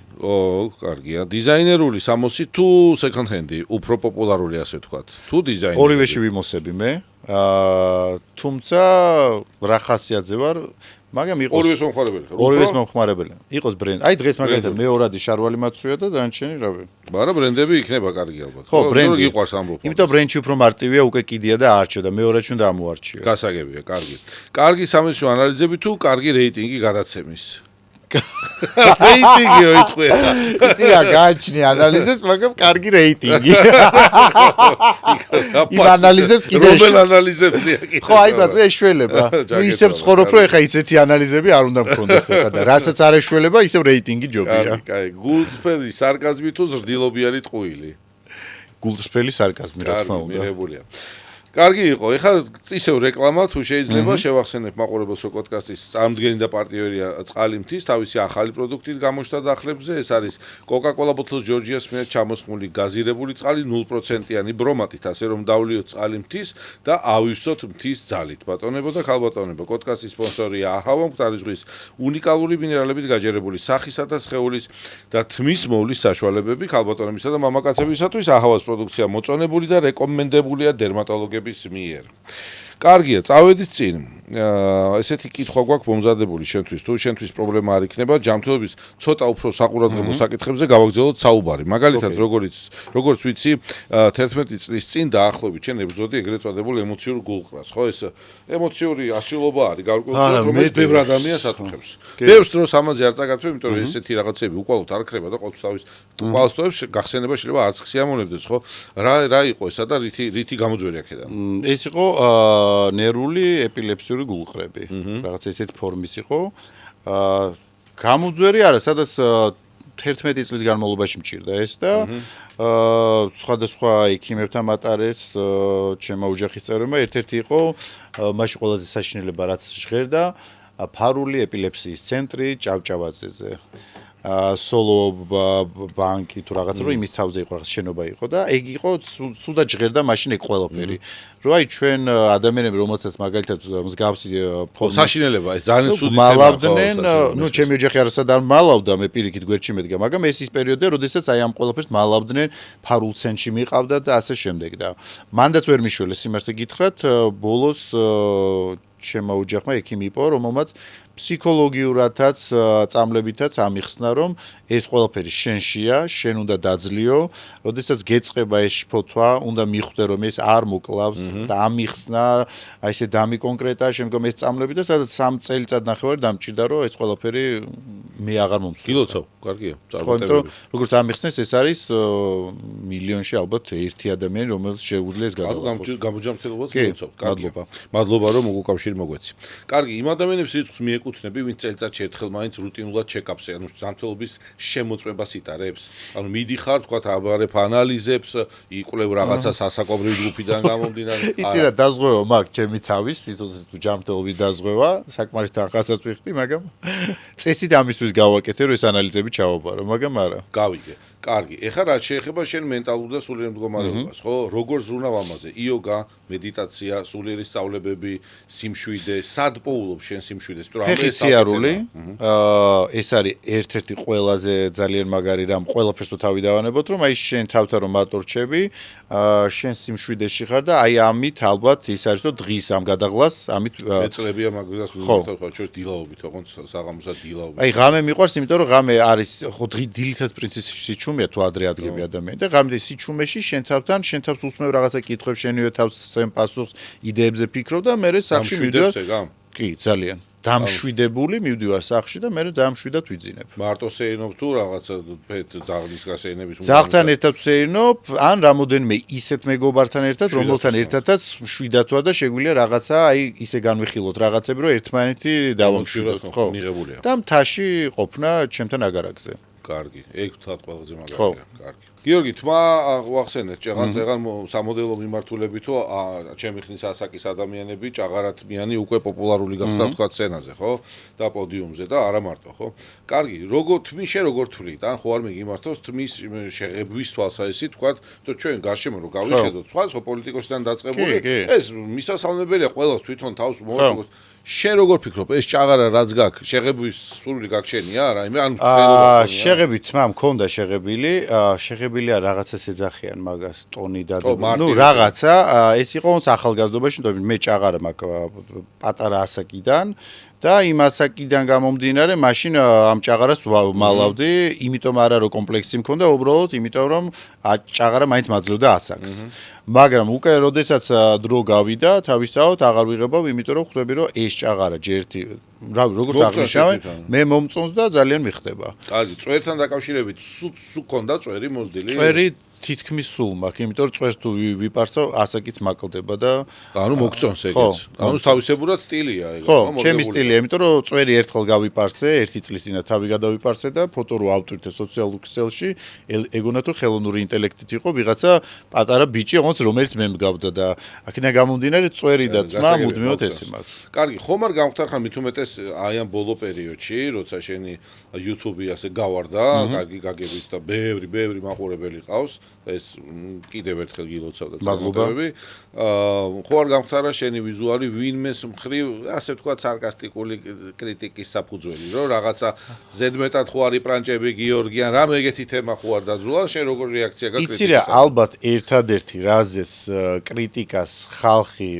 კარგია. დიზაინერული სამოსი თუ second hand-ი? უფრო პოპულარული ასე ვთქვათ. თუ დიზაინერი? ორივეში ვიმოსები მე. თუმცა რა ხასიათზე ვარ მაგრამ იყოს ორივეს მომხმარებელი. იყოს ბრენდი. აი დღეს მაგალითად მეორადი შარვალი მაცვია და დანარჩენი რავი. მაგრამ ბრენდები იქნება კარგი ალბათ. ხო, ბრენდი გიყვარს ამბობ. იმიტომ ბრენდში უფრო მარტივია, უკვე კიდია და აარჩიო და მეორადში უნდა ამოარჩიო. გასაგებია, კარგი. კარგი სამეცნიერო ანალიზები თუ კარგი რეიტინგი გადაცემის? რეიტინგი ოიტყვე. იცი რა გააჩნი ანალიზებს, მაგრამ კარგი რეიტინგი. იმ ანალიზებს კიდე რომელ ანალიზებსია კიდე. ხო, აი ბატონო, ეშველება. ნუ ისევ ცხოვრობ, რომ ეხა ისეთი ანალიზები არ უნდა მქონდეს ეხა და რასაც არ ეშველება, ისევ რეიტინგი ჯობია. კაი, გულწრფელი სარკაზმი თუ ზრდილობიანი ტყუილი? გულწრფელი სარკაზმი, რა თქმა უნდა. მიღებულია. კარგი იყო. ეხლა ისევ რეკლამა თუ შეიძლება შევახსენებ მაყურებელს რომ პოდკასტის წარმომადგენელი და პარტნიორია წყალი მთის თავისი ახალი პროდუქტით გამოჩნდა დახლებზე. ეს არის Coca-Cola Bottles Georgia's მიერ ჩამოსხმული გაზირებული წყალი 0%-იანი ბრომატით, ასე რომ დავლიოთ წყალი მთის და ავივსოთ მთის ძალით. ბატონებო და ქალბატონებო, პოდკასტის სპონსორია აჰავა, მკვდარი ზღვის უნიკალური მინერალებით გაჯერებული სახისა და სხეულის და თმის მოვლის საშუალებები ქალბატონებისა და მამაკაცებისათვის აჰავას პროდუქცია მოწონებული და რეკომენდებულია დერმატოლოგების მიერ. კარგია, წავედით წინ. ესეთი კითხვა გვაქვს მომზადებული შენთვის. თუ შენთვის პრობლემა არ იქნება, ჯანმრთელობის ცოტა უფრო საყურადღებო საკითხებზე გავაგრძელოთ საუბარი. მაგალითად, როგორც ვიცი, 11 წლის წინ დაახლოებით შენ ებრძოდი ეგრეთ წოდებულ ემოციურ გულყრას, ხო? ეს ემოციური ასრულობა არის გარკვეულწილად, რომელიც ბევრ ადამიანს აწუხებს. ბევრს დროს ამაზე არ წაგართვე, იმიტომ რომ ესეთი რაღაცები უკვალოდ არ ხრება და ყოველთვის უკვალოდებს გახსენება შეიძლება არც სიამოვნებდეს, ხო? რა იყო ესა და რითი გამოძვერი აქედან? ეს იყო ნერვული ეპილეფსიური გულყრები. რაღაც ესეთი ფორმის იყო. გამოძვერი არა, სადაც 11 წლის განმავლობაში მჭირდა ეს და სხვადასხვა ექიმებთან მატარეს ჩემო ოჯახის წევრებმა. ერთ-ერთი იყო მაშინ ყველაზე საშინელება რაც ჟღერდა ფარული ეპილეფსიის ცენტრი ჭავჭავაძეზე. სოლო ბანკი თუ რაღაცა რომ იმის თავზე იყო რაღაც შენობა იყო და ეგ იყო სულაც ჟღერდა მაშინ ეგ ყველაფერი. რომ აი ჩვენ ადამიანები რომელსაც მაგალითად მსგავსი საშინელება ეს ძალიან ცუდი მალავდნენ, ნუ ჩემი ოჯახი არასად არ მალავდა, მე პირიქით გვერდში მედგა, მაგრამ ეს ის პერიოდია, როდესაც აი ამ ყველაფერს მალავდნენ, ფარულ ცენტრში მიყავდა და ასე შემდეგ და მანდაც ვერ მიშველეს სიმართლე გითხრათ, ბოლოს ჩემო ოჯახმა ექიმი იყო, რომელმაც ფსიქოლოგიურადაც წამლებითაც ამიხსნა, რომ ეს ყველაფერი შენშია, შენ უნდა დაძლიო, როდესაც გეწყება ეს შფოთვა, უნდა მიხვდე, რომ ეს არ მოკლავს და ამიხსნა, აი ესე დამიკონკრეტა, შემდგომ ეს წამლები და სადაც 3 წელიწად ნახევარი დამჭირდა, რომ ეს ყველაფერი მე აღარ მომსვლი. გილოცავ, კარგია, წარმატებული. როგორც ამიხსნეს, ეს არის მილიონში ალბათ ერთი ადამიანი, რომელიც შეუძლია ეს გადალახოს. გამოჯანმრთელობაც გილოცავ, კარგია. მადლობა, რომ მოგუკავშირი მოგვეცი. კარგი, იმ ადამიანებს რიცხვს მიეკუთვნები, ვინც წელიწადში ერთხელ მაინც რუტინულად ჩეკაპს, ანუ ჯანმრთელობის შემოწმებას იტარებს. ანუ მიდიხარ, თქვათ, აბარებ ანალიზებს, იკვლევ რაღაცა სასაკობრივი ჯგუფიდან გამომდინარე. იცი რა დაზღვევა მაქვს ჩემი თავის, სიცოცხლის თუ ჯანმრთელობის დაზღვევა, საკმარის თანხასაც ვიხდი, მაგრამ წესით ამისთვის გავაკეთე, რომ ეს ანალიზები ჩავაბარო, მაგრამ არა. გავიგე. კარგი. ეხლა რაც შეეხება შენ მენტალურ და სულიერ მდგომარეობას, ხო? როგორ ზრუნავ ამაზე? იოგა, მედიტაცია, სულიერი სწავლებები, სიმშვიდე, სად პოულობ შენ სიმშვიდეს? თუ რამე სიარული, ეს არის ერთ-ერთი ყველაზე ძალიან მაგარი რამ, ყველაფერს თუ თავი დავანებოთ, რომ აი შენ თავთან რომ მატორჩები, შენ სიმშვიდეში ხარ და აი ამით ალბათ ის არის, რომ დღის ამ გადაღლას, ამით მეწლებია მაგას ვიმართავ, ხო, ჩვენ დილაობით, ოღონდ საღამოსა დილაობით. აი ღამე მიყვარს, იმიტომ რომ ღამე არის, ხო, დილითაც პრინციპში სიჩუმეა თუ ადრე ადგები ადამიანი და ღამე სიჩუმეში შენ თავთან, შენ თავს უსმევ რაღაცა კითხვებს, შენივე თავს სცემ პასუხს, იდეებზე ფიქრობ და მე სახში მივდივარ. კი, ძალიან. დამშვიდებული მივდივარ სახში და მე ძალიან მშვიდად ვიძინებ. მარტო სეირნობ თუ რაღაცა ძაღლის გასეირნების ძაღლთან ერთად ვსეირნობ, ან რამოდენიმე ისეთ მეგობართან ერთად, რომელთან ერთადაც მშვიდად ვარ და შეგვიძლია რაღაცა, აი ისე განვიხილოთ რაღაცები, რომ ერთმანეთი დავამშვიდოთ, ხო? და მთაში ყოფნა ჩემთან აგარაკზე. კარგი, ეგ ვთქვათ ყველაზე მაგარია, კარგი. გიორგი, თმა ვახსენეთ, წეღან სამოდელო მიმართულები თუ ჩემი ხნის ასაკის ადამიანები ჭაღარათმიანი უკვე პოპულარული გახდა თქვა სცენაზე, ხო? და პოდიუმზე და არა მარტო, ხო? კარგი, თმის შე როგორ თვლით? ან ხო არ მეგიმართოს თმის შეღებვის თვალსაზრისით თქვა, რომ ჩვენ გარშემო რო გავიხედოთ, სხვა პოლიტიკოსიდან დაწყებული, ეს მისასალმებელია ყველას თვითონ თავს მოასწროს. შენ როგორ ფიქრობ, ეს ჭაღარა რაც გაქვს, შეღებვის სურვილი გაქვს რა? ან შეღებით თმა მქონდა შეღებილია რაღაცას ეძახიან მაგას ტონი და ნუ რაღაცა ეს იყო ახალგაზრდობაში, თუმცა მე ჭაღარა მაქვს პატარა ასაკიდან და იმ ასაკიდან გამომდინარე, მაშინ ამ ჭაღარას მალავდი, იმიტომ არა რომ კომპლექსი მქონდა, უბრალოდ იმიტომ რომ ჭაღარა მაინც მაძლევდა ასაკს. მაგრამ უკვე როდესაც დრო გავიდა, თავისთავად აღარ ვიღებავ, იმიტომ რომ ხვდები რომ ეს ჭაღარა ჯერთი როგორც აღნიშნავენ, მე მომწონს და ძალიან მიხდება. კარგი, წვერთან დაკავშირებით სულ ქონდა წვერი მოზდილი? წვერი თითქმის სულ მაქვს, იმიტომ რომ წვერს თუ ვიპარსო, ასაკიც მაკლდება და ანუ მოგწონს ეგეც. ანუ თავისებურად სტილია ეგ. ხო, ჩემი სტილია, იმიტომ რომ წვერი ერთხელ გავიპარსე, 1 წლის წინა თავი გადავიპარსე და ფოტო რო ავტვირთე სოციალურ ქსელში, ეგონა თუ ხელოვნური ინტელექტით იყო ვიღაცა პატარა ბიჭი, რომელიც მე მგავდა და აქედან გამომდინარე წვერი და ძმა მუდმივად ესე მაქვს. კარგი, ხომ არ გამختارხარ მით უმეტეს აი ამ ბოლო პერიოდში, როცა შენი YouTube-ი ასე გავარდა, კარგი გაგებით და ბევრი მაყურებელი ყავს. ეს კიდევ ერთხელ გილოცავ და წარმატებები. ხო არ გამختარა შენი ვიზუალი ვინმეს მხრივ, ასე ვთქვათ, სარკასტიკული კრიტიკის საფუძველი, რომ რაღაცა ზედმეტად ხო არის პრანჭები გიორგიან, რამ ეგეთი თემა ხო არ დაძრულა, შენ როგორ რეაქცია გაქვს? იცი რა, ალბათ ერთადერთი რაზეც კრიტიკას ხალხი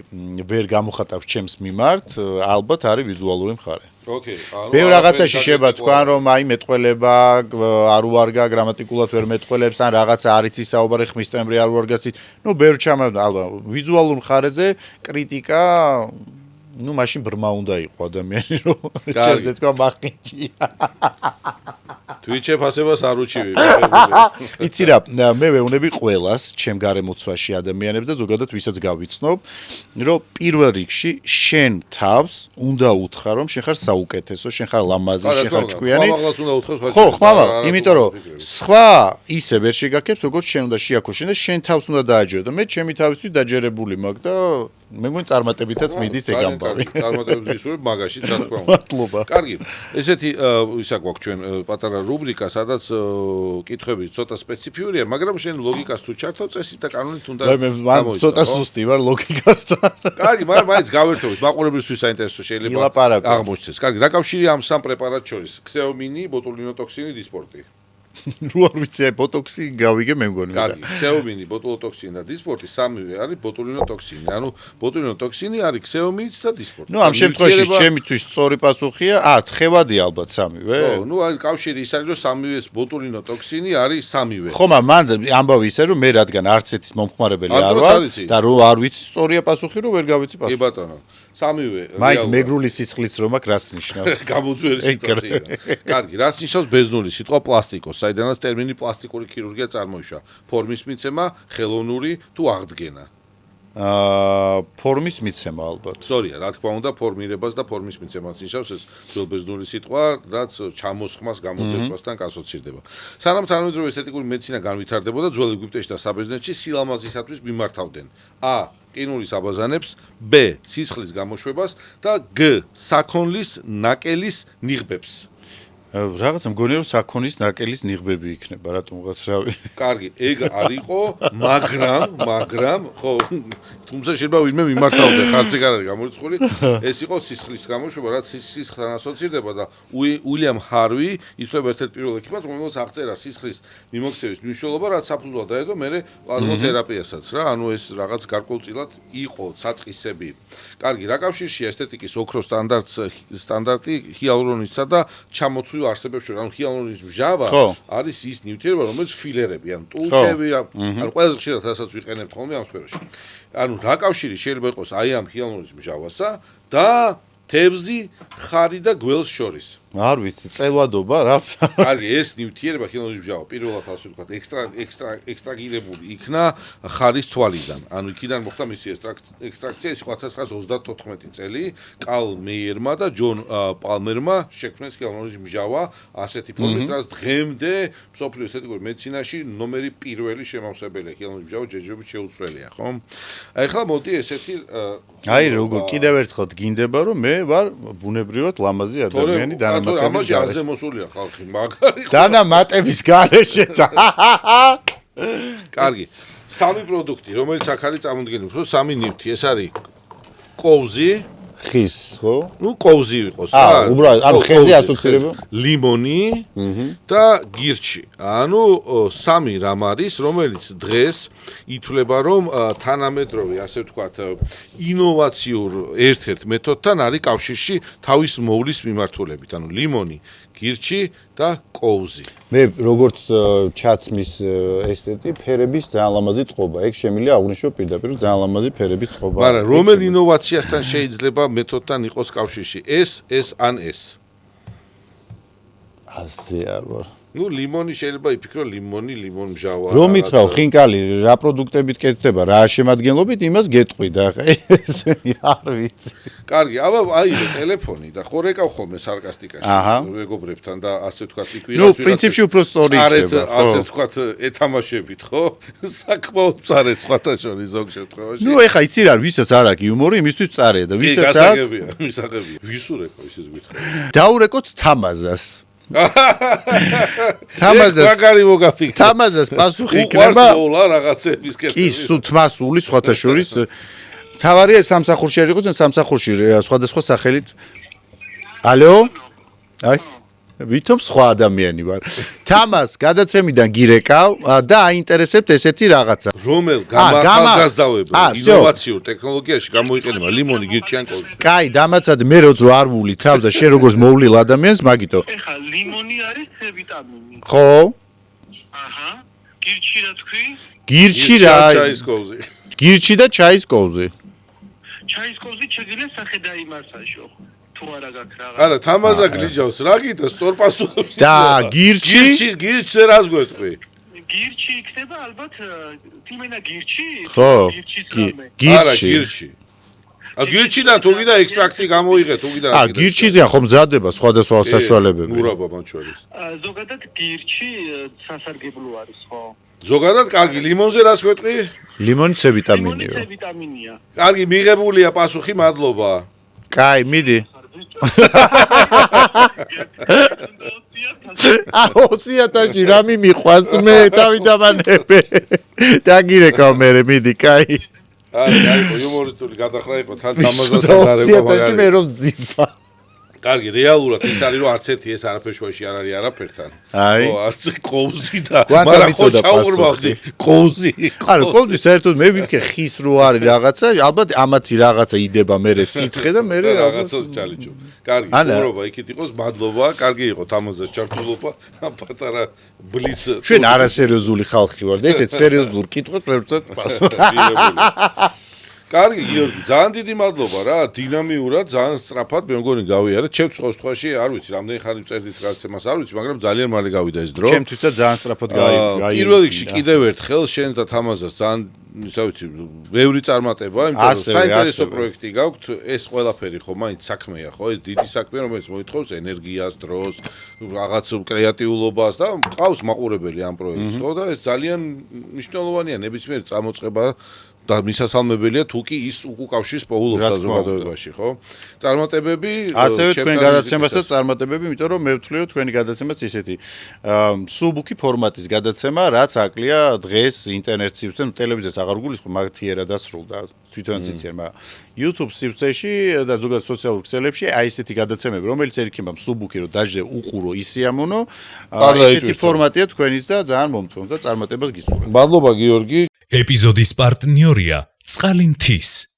ვერ გამოხატავს ჩემს მიმართ, ალბათ არის ვიზუალური მხარე. ოკეი. ბევრ რაღაცაში შეება თქვან რომ აი მეტყველება არ უარგა გრამატიკულად ვერ მეტყველებს ან რაღაცა არ იცი საუბარი ხმის ტემბრი არ უარგას. ნუ ბევრ ჩამოვიდა ალბათ ვიზუალურ მხარეზე კრიტიკა ნუ მაშინ ბრმა უნდა იყოს ადამიანი რომ ჩემზე თქვა მახინჯია. Twitch-ე ფასებას არ უჩივი. იცი რა, მე ვეუბნები ყველას, ჩემ გარემოცვაში ადამიანებს და ზოგადად ვისაც გავიცნობ, რომ პირველ რიგში შენ თავს უნდა უთხრა, რომ შენ ხარ საუკეთესო, შენ ხარ ლამაზი, შენ ხარ ჭკვიანი. ხო, ხმამა, იმიტომ რომ სხვა ისე ვერ შეგაქებს, როგორც შენ უნდა შეაქოს შენ და შენ თავს უნდა დააჯერო და მე ჩემი თავისთვის დაჯერებული მაქვს და მე მგონი წარმატებითაც მიდის ეგ ამბავი. წარმატებებს ვისურვებ მაგაში, რა თქმა უნდა. მადლობა. კარგი. ესეთი ისა გვაქვს ჩვენ პატარა რუბრიკა, სადაც კითხვები ცოტა სპეციფიურია, მაგრამ შენ ლოგიკას თუ ჩართო, წესით და კანონით უნდა მე ცოტა სუსტი ვარ ლოგიკასთან. კარგი, მაგრამ მაინც გავერთოვით, მაყურებლისთვის საინტერესო შეიძლება აღმოჩნდეს. კარგი, რა კავშირია ამ სამ პრეპარატს შორის? ქსეომინი, ბოტულინოტოქსინი, დისპორტი. რო არ ვიცი ბოტოქსი გავიგე მე მგონი. კარგი, ქსეომინი, ბოტულოტოქსინი და დისპორტი სამივე არის ბოტულინოტოქსინი. ანუ ბოტულინოტოქსინი არის ქსეომინიც და დისპორტი. ნუ ამ შემთხვევაში ჩემთვის სწორი პასუხია, თხევადია ალბათ სამივე. ხო, ნუ აი კავშირი ის არის, რომ სამივე ბოტულინოტოქსინი არის სამივე. ხო, მან ამბავი ისე რომ მე რადგან არც ერთის მომხმარებელი არ ვარ და რო არ ვიცი სწორია პასუხი, რომ ვერ გავიცი პასუხი. კი ბატონო. სამივე. მაინც მეგრული სისხლის რომ აქ რას ნიშნავს? გამოძვერი სიტუაცია. კარგი, რას ნიშნავს ბეზნული სიტყვა პლასტიკოს, საიდანაც ტერმინი პლასტიკური ქირურგია წარმოიშვა? ფორმის მიცემა, ხელოვნური თუ აღდგენა? ფორმის მიცემა ალბათ. სწორია, რა თქმა უნდა, ფორმირებას და ფორმის მიცემას ნიშნავს ეს ძველბერძნული სიტყვა, რაც ჩამოსხმას გამოძერწვასთან ასოცირდება. სანამ თანამედროვე ესთეტიკური მედიცინა განვითარდებოდა, ძველ ეგვიპტეში და საბერძნეთში სილამაზისათვის მიმართავდნენ: A. ყინულის აბაზანებს, B. სისხლის გამოშვებას და G. საქონლის ნაკელის ნიღბებს. რაღაცა მგონია რომ საქონლის ნაკელის ნიღბები იქნება, რატომღაც რავი. კარგი, ეგ არ იყო, მაგრამ ხო, თუმცა შეიძლება ვინმე მიმართავდა, ხარც ეგ არ არის გამორიცხული, ეს იყო სისხლის გამოშვება, რაც სისხლთან ასოცირდება და უილიამ ჰარვი ითვლება ერთ-ერთ პირველ ექიმად, რომელსაც აღწერა სისხლის მიმოქცევის მნიშვნელობა, რაც საფუძვლად დაედო მერე პლაზმოთერაპიასაც რა, ანუ ეს რაღაც გარკვეულწილად იყო საწყისები. კარგი, რა კავშირშია ესთეტიკის ოქროს სტანდარტი ჰიალურონისა და ჩამოთვლილ არსებებს შორის, ანუ ჰიალურონის მჟავა არის ის ნივთიერება, რომელიც ფილერები, ანუ ტულჩები, ანუ ყველაზე ხშირად რასაც ვიყენებთ ხოლმე ამ სფეროში. ანუ რა კავშირი შეიძლება იყოს აი ამ ჰიალურონის მჟავასა და თევზი, ხარი და გველს შორის? არ ვიცი, წელვადობა რა. კარგი, ეს ნივთიერება ჰიალურონის მჟავა პირველად ასე ვთქვათ, ექსტრაგირებული იქნა ხარის თვალიდან. ანუ იქიდან მოხდა მისი ექსტრაქცია, ის 1934 წელი კალ მეიერმა და ჯონ პალმერმა შექმნეს ჰიალურონის მჟავა ასეთი ფორმით, რაც დღემდე მსოფლიო ესთეტიკური მედიცინაში ნომერი პირველი შემავსებელია. ჰიალურონის მჟავა ჯერჯერობით შეუცვლელია, ხო? აი ხლა მოდი ესეთი აი როგორ კიდევ ერთხელ გინდება რომ მე ვარ ბუნებრივად ლამაზი ადამიანი დანამატების გარეშე. ამაზე მოსულია ხალხი, მაგარი. დანამატების გარეშე. კარგი. სამი პროდუქტი, რომელიც აქ არის წარმოდგენილი, უფრო სამი ნივთი, ეს არის კოვზი, ხის, ხო? ნუ კოვზი იყოს რა. უბრალოდ ამ ხეზე ასოცირება ლიმონი და გირჩი. ანუ სამი რამ არის, რომელიც დღეს ითვლება რომ თანამედროვე, ასე ვთქვათ, ინოვაციურ ერთ-ერთ მეთოდთან არის კავშირში თავის მოვლის მიმართულებით. ანუ ლიმონი, გირჩი და კოვზი. მე როგორც ჩაცმის ესთეტი, ფერების ძალიან ლამაზი წყობა. ეგ შემიძლია აღვნიშნო პირდაპირ ძალიან ლამაზი ფერების წყობა. მაგრამ რომელ ინოვაციასთან შეიძლება მეთოდთან იყოს კავშირში? ეს ან ეს? ასე არ ვარ. ნუ ლიმონი შეიძლება იფიქრო ლიმონმჟავა. რომ მითხრა ხინკალი რა პროდუქტებით კეთდება, რა შემადგენლობით, იმას გეტყვი და ესენი არ ვიცი. კარგი, აბა აი ტელეფონი და ხო რეკავ ხოლმე სარკასტიკაში მეგობრებთან და ასე ვთქვათ იქ ვიღაც. ნუ პრინციპში უფრო სწორი იქნება, ხო? ასე ვთქვათ ეთამაშებით, ხო? საკმაოდ წარეთ სხვათა შორის ზოგ შემთხვევაში. ნუ ეხა იცი რა, ვისაც არ აქვს იუმორი, იმისთვის წარეა და ვისაც აქვს მისაღებია. ვისურეკო ისიც გითხრა. დაურეკოთ თამაზას. თამაზას პასუხი იქნება რაღაცების კეთილი. კი, სუთმასული სხვათა შორის თავარია სამსახურში არ იყოს, სამსახურში სხვადასხვა სახელით. ალო? აი ვითომ სხვა ადამიანი ვარ. თამას გადაცემიდან გირეკავ და აინტერესებთ ესეთი რაღაცა. რომელ გამახალგაზრდავებელ ინოვაციურ ტექნოლოგიაში გამოიყენება ლიმონი გირჩიან კოლში. კაი, დამაცად მე რო არ ვული თავ და შენ როგორც მოვლილ ადამიანს მაგიტო. ეხა ლიმონი არის C ვიტამინი. ხო? აჰა. გირჩი რა თქვი? გირჩი რა? ჩაის კოვზე. გირჩი და ჩაის კოვზე. ჩაის კოვზი შეგიძლია სახე დაიმასაჟო. თუ არა გაქვს რაღაც. არა, თამაზა გლიჯავს, რა გითხრა, სწორ პასუხებს. და გირჩი? გირჩზე რას გვეტყვი? გირჩი იქნება ალბათ თიმენა გირჩი? ხო. არა, გირჩი. გირჩიდან თუ გიდა ექსტრაქტი გამოიღე, თუ გიდა. გირჩიზეა ხომ მზადება სხვადასხვა საშუალებები. მურაბა მათ შორის. ზოგადად გირჩი სასარგებლო არის, ხო? ზოგადად კარგი, ლიმონზე რას გვეტყვი? ლიმონი C ვიტამინიო. ლიმონი C ვიტამინია. კარგი, მიღებულია პასუხი, მადლობა. კაი, მიდი. 20,000 რა მიმიყვანს მე დავიდამანებე. დაგირეკავ მე მიდი, კაი. აი, იუმორისტული გადახრა იყო თან თამაზასთან გარება 20,000 მე რომ ზიფა. კარგი, რეალურად ის არის რომ არც ერთი ეს არაფერ შუაში არ არის არაფერთან. აი. ხო, არც კოვზი და მაგრამ ხო ჩაურმავდი კოვზი. არა, კოვზი საერთოდ მე ვიქე ხის რო არის რაღაცა, ალბათ ამათი რაღაცა იდება მე სითხე და მე რაღაცა ჩალიჭო. კარგი, მორობა იქით იყოს, მადლობა, კარგი იყო თამაზას ჩართულობა, პატარა ბლიც. ჩვენ არასერიოზული ხალხი ვარ და ესეც სერიოზულ კითხვებს ვერ ვწევთ პასუხს. კარგი, გიორგი, ძალიან დიდი მადლობა რა, დინამიურად, ძალიან სწრაფად, მე მგონი გავიარე. ჩემს ყოველთვის არ ვიცი, რამდენი ხანი წერდით გაცემას, არ ვიცი, მაგრამ ძალიან მალე გავიდა ეს დრო. ჩემთვისაც ძალიან სწრაფად გაიგო. პირველ რიგში კიდევ ერთხელ შენ და თამაზას ძალიან ისა ვიცი, ბევრი წარმატება, იმიტომ რომ საინტერესო პროექტი გაქვთ, ეს ყველაფერი ხო მაინც საქმეა, ხო, ეს დიდი საქმეა, რომელიც მოითხოვს ენერგიას, დროს, რაღაც კრეატიულობას და ყავს მაყურებელი ამ პროექტს, ხო, და ეს ძალიან მნიშვნელოვანია ნებისმიერ წამოწყება და მისასალმებელია თუ კი ის უკავშირს პოულობს საზოგადოებაში, ხო? წარმატებები ასევე თქვენ გადაცემასაც წარმატებები, იმიტომ რომ მე ვთვლიო თქვენი გადაცემაც ისეთი სუბუქი ფორმატის გადაცემა, რაც აკლია დღეს ინტერნეტ სივრცეში, ტელევიზიას აღარ გულისხმობ, მაგათი ერა დასრულდა თვითონ სიცენ, მაგრამ YouTube სივრცეში და ზოგადად სოციალურ ქსელებში აი ესეთი გადაცემები, რომელიც ერქება სუბუქი, რომ დაჟე უყურო ისიამონო, ესეთი ფორმატია თქვენის და ძალიან მომწონს და წარმატებას გისურვებ. მადლობა გიორგი. ეპიზოდის პარტნიორია წყალი მთის